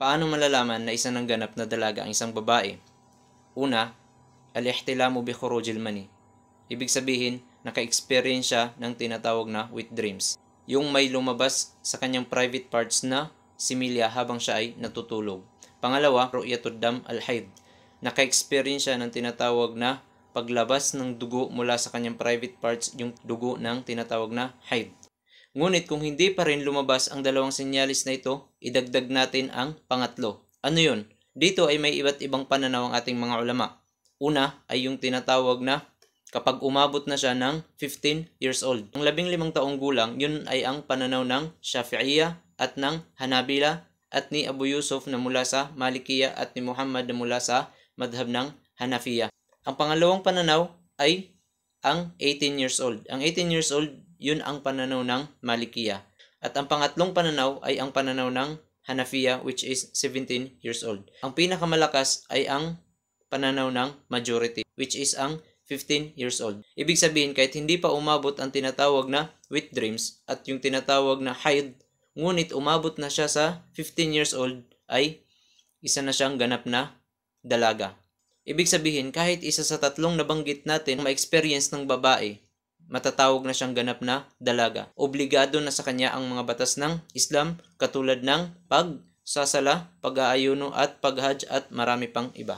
Paano malalaman na isa ng ganap na dalaga ang isang babae? Una, al-ihtilamu bi khurujil mani. Ibig sabihin, naka-experience siya ng tinatawag na wet dreams. Yung may lumabas sa kanyang private parts na similya habang siya ay natutulog. Pangalawa, ru'yatud dam al-haid. Naka-experience siya ng tinatawag na paglabas ng dugo mula sa kanyang private parts, yung dugo ng tinatawag na haid. Ngunit kung hindi pa rin lumabas ang dalawang senyalis na ito, idagdag natin ang pangatlo. Ano yun? Dito ay may iba't ibang pananaw ang ating mga ulama. Una ay yung tinatawag na kapag umabot na siya ng 15 years old. Ang 15 taong gulang, yun ay ang pananaw ng Shafi'iyya at ng Hanabila at ni Abu Yusuf na mula sa Malikiyya at ni Muhammad na mula sa madhab ng Hanafiyya. Ang pangalawang pananaw ay ang 18 years old. Ang 18 years old, yun ang pananaw ng Malikiyya. At ang pangatlong pananaw ay ang pananaw ng Hanafiyya, which is 17 years old. Ang pinakamalakas ay ang pananaw ng majority, which is ang 15 years old. Ibig sabihin, kahit hindi pa umabot ang tinatawag na wet dreams at yung tinatawag na haid, ngunit umabot na siya sa 15 years old, ay isa na siyang ganap na dalaga. Ibig sabihin, kahit isa sa tatlong nabanggit natin ma-experience ng babae, matatawag na siyang ganap na dalaga. Obligado na sa kanya ang mga batas ng Islam katulad ng pagsasala, pag-aayuno at paghajj at marami pang iba.